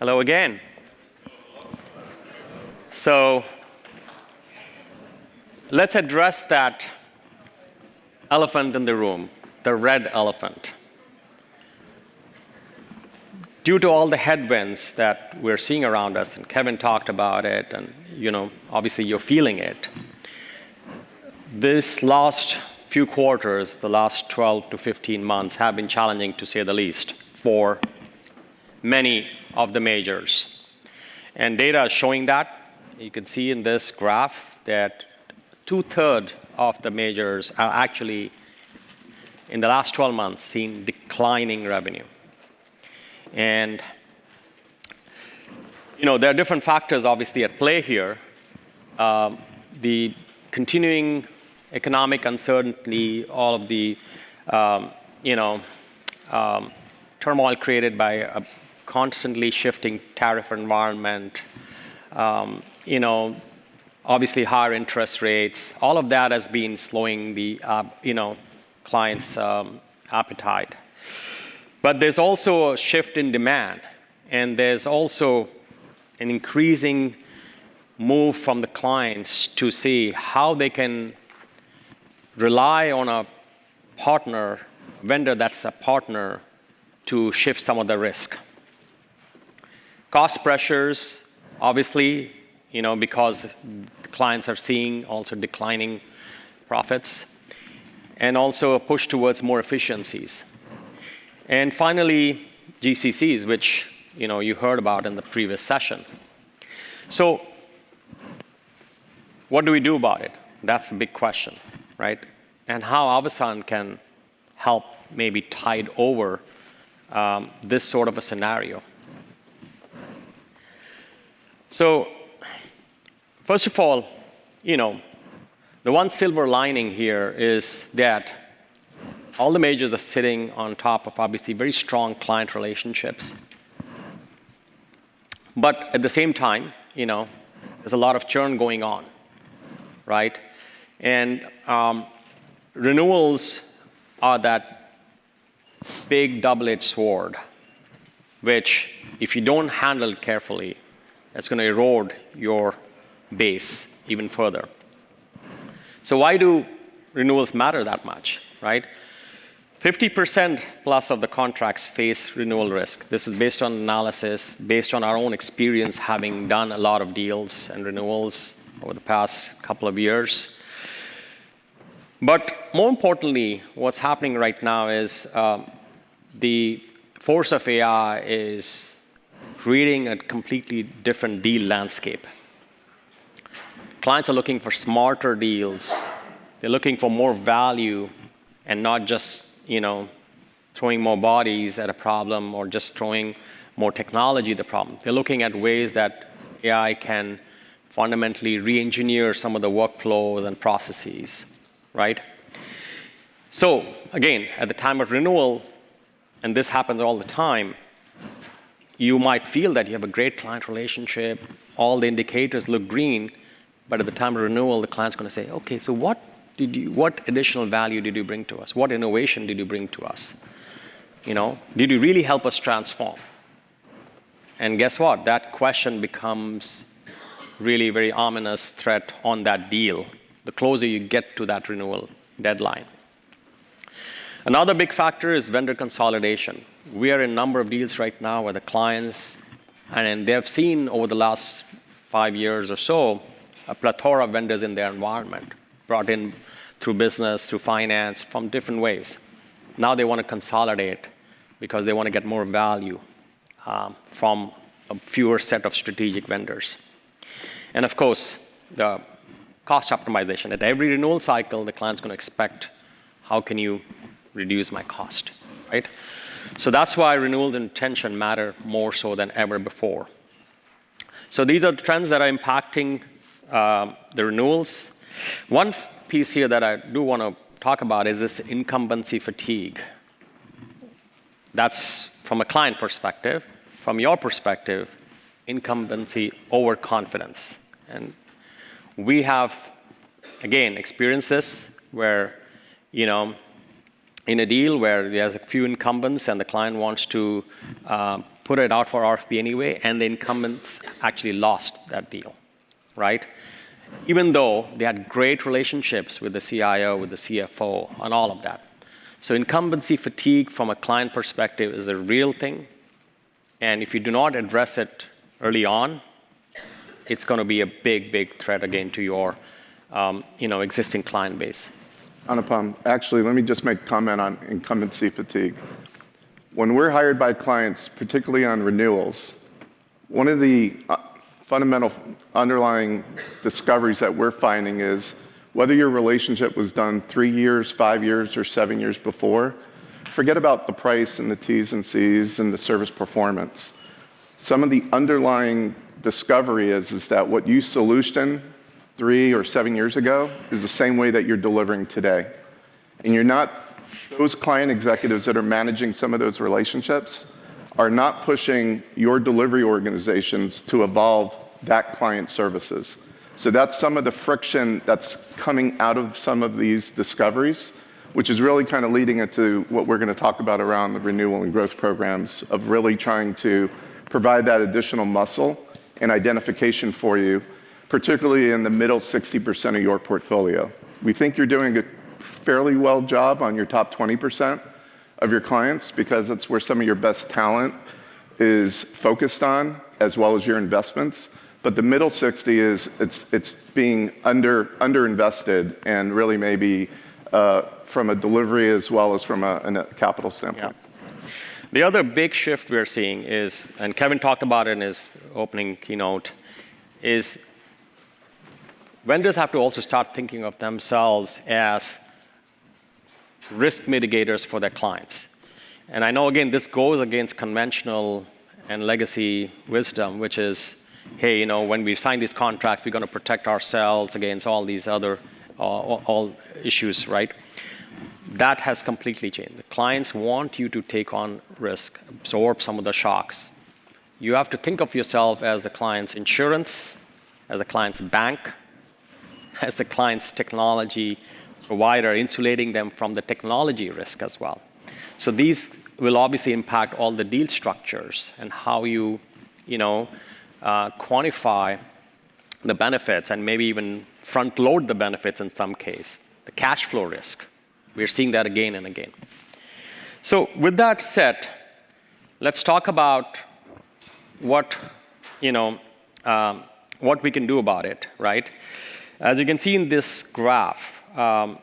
Hello again. So let's address that elephant in the room, the red elephant. Due to all the headwinds that we're seeing around us, and Kevin talked about it, and obviously you're feeling it. This last few quarters, the last 12 to 15 months have been challenging to say the least for many of the majors. And data is showing that. You can see in this graph that 2/3 of the majors are actually, in the last 12 months, seen declining revenue. And there are different factors obviously at play here. The continuing economic uncertainty, all of the turmoil created by a constantly shifting tariff environment, obviously higher interest rates, all of that has been slowing the clients' appetite. But there's also a shift in demand, and there's also an increasing move from the clients to see how they can rely on a partner, vendor that's a partner, to shift some of the risk. Cost pressures, obviously, because clients are seeing also declining profits, and also a push towards more efficiencies. And finally, GCCs, which you heard about in the previous session. So what do we do about it? That's the big question, right? And how Avasant can help maybe tide over this sort of a scenario. So first of all, the one silver lining here is that all the majors are sitting on top of obviously very strong client relationships. But at the same time, there's a lot of churn going on, right? And renewals are that big double-edged sword, which if you don't handle it carefully, it's going to erode your base even further. So why do renewals matter that much, right? 50% plus of the contracts face renewal risk. This is based on analysis, based on our own experience having done a lot of deals and renewals over the past couple of years. But more importantly, what's happening right now is the force of AI is creating a completely different deal landscape. Clients are looking for smarter deals. They're looking for more value and not just throwing more bodies at a problem or just throwing more technology at the problem. They're looking at ways that AI can fundamentally re-engineer some of the workflows and processes, right? So again, at the time of renewal, and this happens all the time, you might feel that you have a great client relationship, all the indicators look green, but at the time of renewal, the client's going to say, okay, so what additional value did you bring to us? What innovation did you bring to us? Did you really help us transform? And guess what? That question becomes really very ominous threat on that deal, the closer you get to that renewal deadline. Another big factor is vendor consolidation. We are in a number of deals right now where the clients, and they have seen over the last 5 years or so, a plethora of vendors in their environment, brought in through business, through finance, from different ways. Now they want to consolidate because they want to get more value from a fewer set of strategic vendors. And of course, the cost optimization. At every renewal cycle, the client's going to expect, how can you reduce my cost, right? So that's why renewals and retention matter more so than ever before. So these are the trends that are impacting the renewals. One piece here that I do want to talk about is this incumbency fatigue. That's from a client perspective. From your perspective, incumbency overconfidence. And we have, again, experienced this where, in a deal where there's a few incumbents and the client wants to put it out for RFP anyway, and the incumbents actually lost that deal, right? Even though they had great relationships with the CIO, with the CFO, and all of that. So incumbency fatigue from a client perspective is a real thing. And if you do not address it early on, it's going to be a big, big threat again to your existing client base. Anupam, actually, let me just make a comment on incumbency fatigue. When we're hired by clients, particularly on renewals, one of the fundamental underlying discoveries that we're finding is whether your relationship was done 3 years, 5 years, or 7 years before, forget about the price and the T's and C's and the service performance. Some of the underlying discovery is that what you solutioned 3 or 7 years ago is the same way that you're delivering today. And you're not, those client executives that are managing some of those relationships are not pushing your delivery organizations to evolve that client services. So that's some of the friction that's coming out of some of these discoveries, which is really kind of leading into what we're going to talk about around the renewal and growth programs of really trying to provide that additional muscle and identification for you, particularly in the middle 60% of your portfolio. We think you're doing a fairly well job on your top 20% of your clients because that's where some of your best talent is focused on, as well as your investments. But the middle 60 is it's being underinvested and really maybe from a delivery as well as from a capital standpoint. Yeah. The other big shift we're seeing is, and Kevin talked about it in his opening keynote, is vendors have to also start thinking of themselves as risk mitigators for their clients. And I know, again, this goes against conventional and legacy wisdom, which is, hey, when we sign these contracts, we're going to protect ourselves against all these other all issues, right? That has completely changed. The clients want you to take on risk, absorb some of the shocks. You have to think of yourself as the client's insurance, as the client's bank, as the client's technology provider, insulating them from the technology risk as well. So these will obviously impact all the deal structures and how you quantify the benefits and maybe even front load the benefits in some case. The cash flow risk. We're seeing that again and again. So with that said, let's talk about what we can do about it, right? As you can see in this graph, 30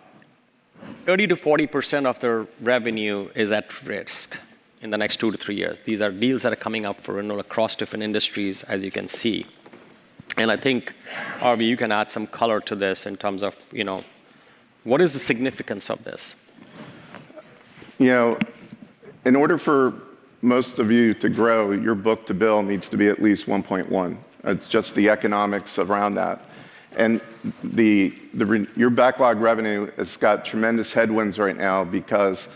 to 40% of their revenue is at risk in the next 2 to 3 years. These are deals that are coming up for renewal across different industries, as you can see. And I think, Harvey, you can add some color to this in terms of, what is the significance of this? In order for most of you to grow, your book to bill needs to be at least 1.1. It's just the economics around that. And your backlog revenue has got tremendous headwinds right now because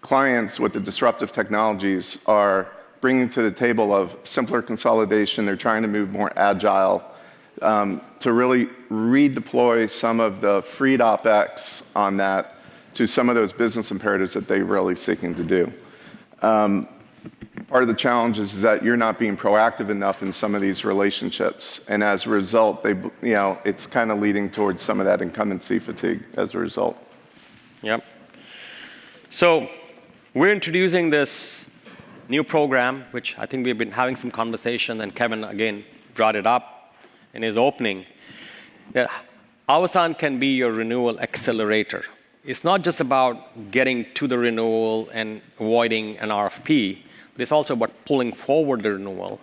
clients with the disruptive technologies are bringing to the table of simpler consolidation. They're trying to move more agile to really redeploy some of the freed OpEx on that to some of those business imperatives that they're really seeking to do. Part of the challenge is that you're not being proactive enough in some of these relationships. And as a result, it's kind of leading towards some of that incumbency fatigue as a result. Yep. So we're introducing this new program, which I think we've been having some conversation, and Kevin, again, brought it up in his opening, that Avasant can be your renewal accelerator. It's not just about getting to the renewal and avoiding an RFP, but it's also about pulling forward the renewal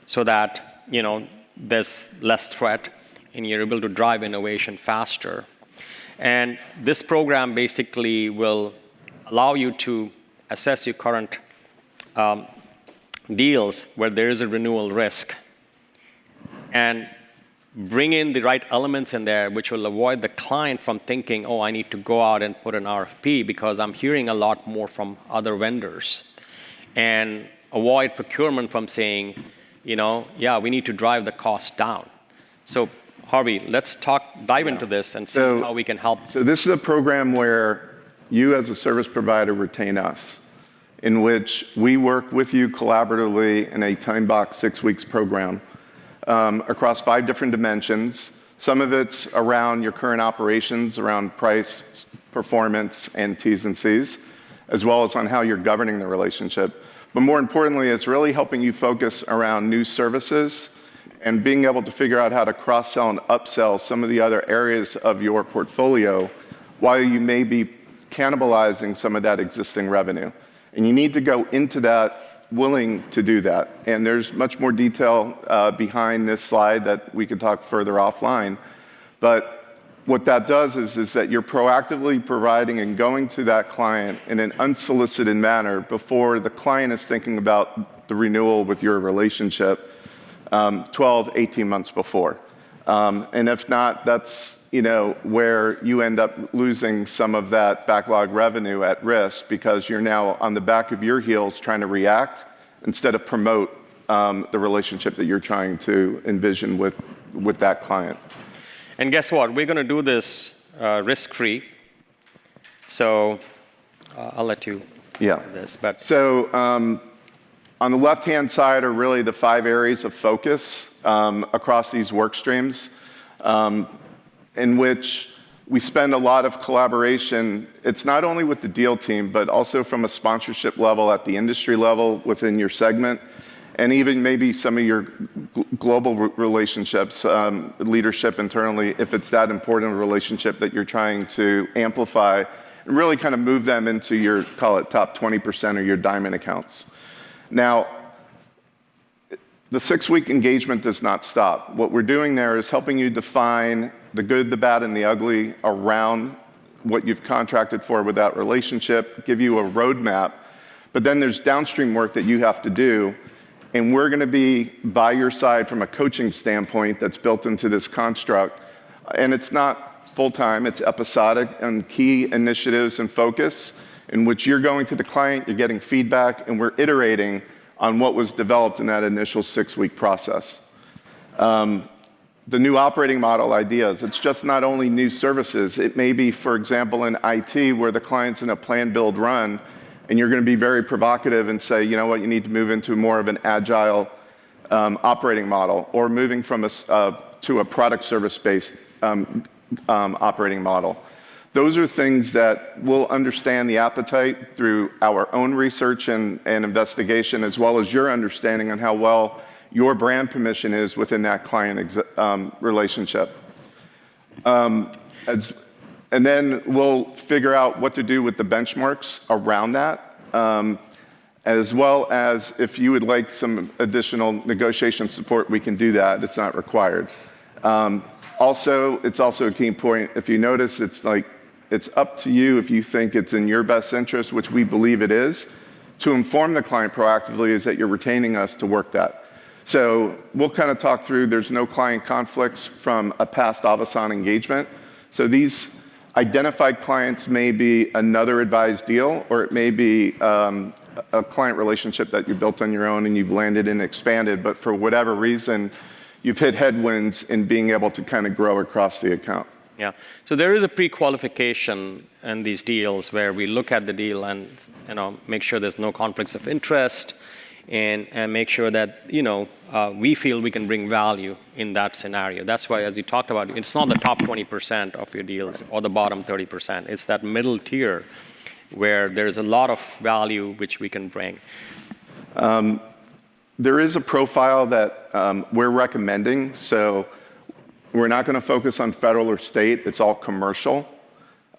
so that there's less threat and you're able to drive innovation faster. And this program basically will allow you to assess your current deals where there is a renewal risk and bring in the right elements in there which will avoid the client from thinking, oh, I need to go out and put an RFP because I'm hearing a lot more from other vendors. And avoid procurement from saying, yeah, we need to drive the cost down. So, Harvey, let's dive into this and see how we can help. So this is a program where you as a service provider retain us. in which we work with you collaboratively in a time-box 6 weeks program across 5 different dimensions. Some of it's around your current operations, around price, performance, and T's and C's, as well as on how you're governing the relationship. But more importantly, it's really helping you focus around new services and being able to figure out how to cross-sell and upsell some of the other areas of your portfolio while you may be cannibalizing some of that existing revenue. And you need to go into that willing to do that. And there's much more detail behind this slide that we could talk further offline. But what that does is that you're proactively providing and going to that client in an unsolicited manner before the client is thinking about the renewal with your relationship 12, 18 months before. And if not, that's where you end up losing some of that backlog revenue at risk because you're now on the back of your heels trying to react instead of promote the relationship that you're trying to envision with that client. And guess what? We're going to do this risk-free. So I'll let you do this. But so on the left-hand side are really the 5 areas of focus across these work streams in which we spend a lot of collaboration. It's not only with the deal team, but also from a sponsorship level at the industry level within your segment, and even maybe some of your global relationships, leadership internally, if it's that important a relationship that you're trying to amplify, and really kind of move them into your, call it top 20% of your diamond accounts. Now, the 6-week engagement does not stop. What we're doing there is helping you define the good, the bad, and the ugly around what you've contracted for with that relationship, give you a roadmap, but then there's downstream work that you have to do. And we're going to be by your side from a coaching standpoint that's built into this construct. And it's not full-time, it's episodic and key initiatives and focus in which you're going to the client, you're getting feedback, and we're iterating on what was developed in that initial 6-week process. The new operating model ideas, it's just not only new services. It may be, for example, in IT where the client's in a plan, build, run, and you're going to be very provocative and say, you know what, you need to move into more of an agile operating model, or moving from to a product service-based operating model. Those are things that we'll understand the appetite through our own research and investigation, as well as your understanding on how well your brand permission is within that client relationship. And then we'll figure out what to do with the benchmarks around that, as well as if you would like some additional negotiation support, we can do that. It's not required. Also, it's also a key point. If you notice, it's up to you if you think it's in your best interest, which we believe it is, to inform the client proactively is that you're retaining us to work that. So we'll kind of talk through, there's no client conflicts from a past Avasant engagement. So these identified clients may be another advised deal, or it may be a client relationship that you built on your own and you've landed and expanded, but for whatever reason, you've hit headwinds in being able to kind of grow across the account. Yeah, so there is a pre-qualification in these deals where we look at the deal and make sure there's no conflicts of interest, and make sure that we feel we can bring value in that scenario. That's why, as you talked about, it's not the top 20% of your deals or the bottom 30%. It's that middle tier where there's a lot of value which we can bring. There is a profile that we're recommending. So we're not going to focus on federal or state. It's all commercial.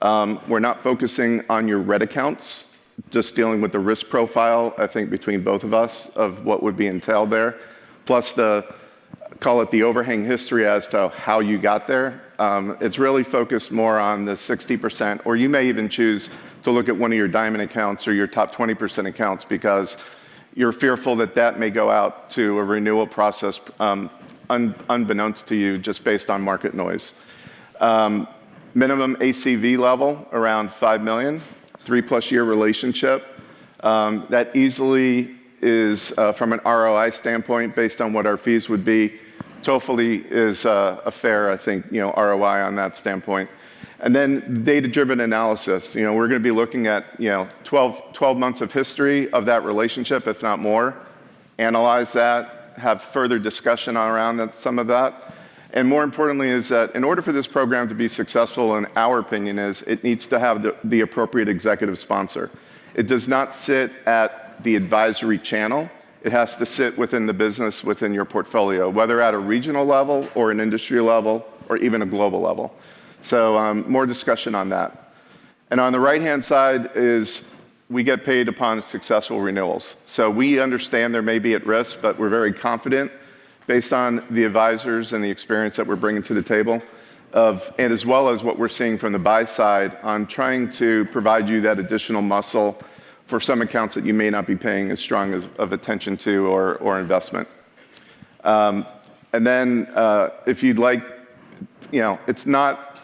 We're not focusing on your red accounts, just dealing with the risk profile, I think, between both of us of what would be entailed there, plus call it the overhang history as to how you got there. It's really focused more on the 60%, or you may even choose to look at one of your diamond accounts or your top 20% accounts because you're fearful that that may go out to a renewal process unbeknownst to you just based on market noise. Minimum ACV level around 5 million. 3+ year relationship. That easily is, from an ROI standpoint, based on what our fees would be, totally is a fair, I think, ROI on that standpoint. And then data-driven analysis. We're going to be looking at 12 months of history of that relationship, if not more. Analyze that, have further discussion around some of that. And more importantly is that in order for this program to be successful, in our opinion, is it needs to have the appropriate executive sponsor. It does not sit at the advisory channel. It has to sit within the business, within your portfolio, whether at a regional level or an industry level or even a global level. So more discussion on that. And on the right-hand side is we get paid upon successful renewals. So we understand there may be at risk, but we're very confident based on the advisors and the experience that we're bringing to the table, and as well as what we're seeing from the buy side on trying to provide you that additional muscle for some accounts that you may not be paying as strong of attention to or investment. And then if you'd like, it's not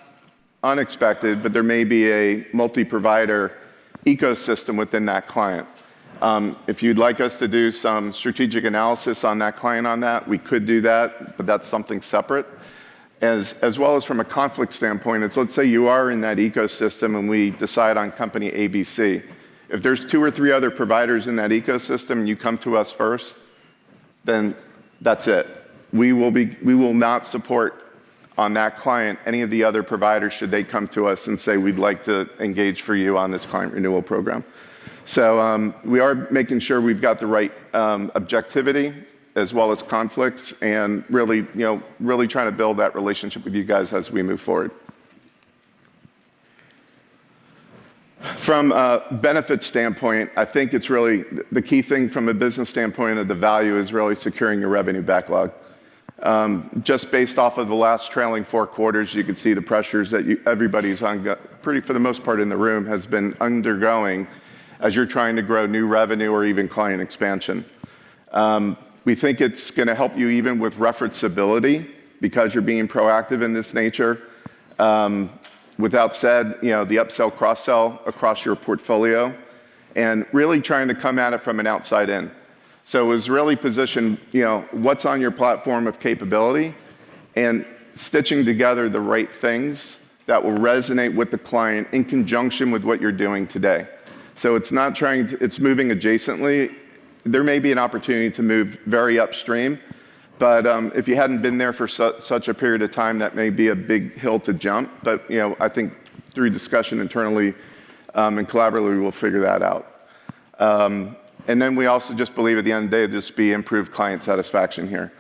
unexpected, but there may be a multi-provider ecosystem within that client. If you'd like us to do some strategic analysis on that client on that, we could do that, but that's something separate. As well as from a conflict standpoint, it's let's say you are in that ecosystem and we decide on company ABC. If there's 2 or 3 other providers in that ecosystem and you come to us first, then that's it. We will not support on that client any of the other providers should they come to us and say we'd like to engage for you on this client renewal program. So we are making sure we've got the right objectivity as well as conflicts, and really trying to build that relationship with you guys as we move forward. From a benefit standpoint, I think it's really the key thing from a business standpoint of the value is really securing your revenue backlog. Just based off of the last trailing 4 quarters, you can see the pressures that everybody's for the most part in the room has been undergoing as you're trying to grow new revenue or even client expansion. We think it's going to help you even with referenceability because you're being proactive in this nature. Without said, the upsell, cross-sell across your portfolio, and really trying to come at it from an outside in. So it was really positioned, what's on your platform of capability and stitching together the right things that will resonate with the client in conjunction with what you're doing today. So it's not it's moving adjacently. There may be an opportunity to move very upstream, but if you hadn't been there for such a period of time, that may be a big hill to jump. But I think through discussion internally and collaboratively, we'll figure that out. And then we also just believe at the end of the day, just be improved client satisfaction here.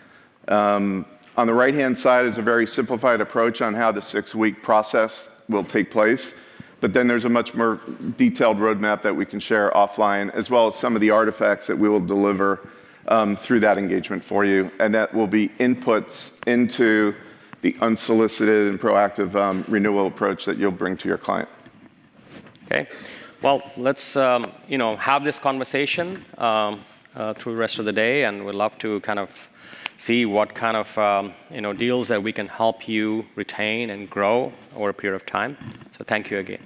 On the right-hand side is a very simplified approach on how the 6-week process will take place. But then there's a much more detailed roadmap that we can share offline, as well as some of the artifacts that we will deliver through that engagement for you. And that will be inputs into the unsolicited and proactive renewal approach that you'll bring to your client. Okay. Well, let's have this conversation through the rest of the day, and we'd love to kind of see what kind of deals that we can help you retain and grow over a period of time. So thank you again.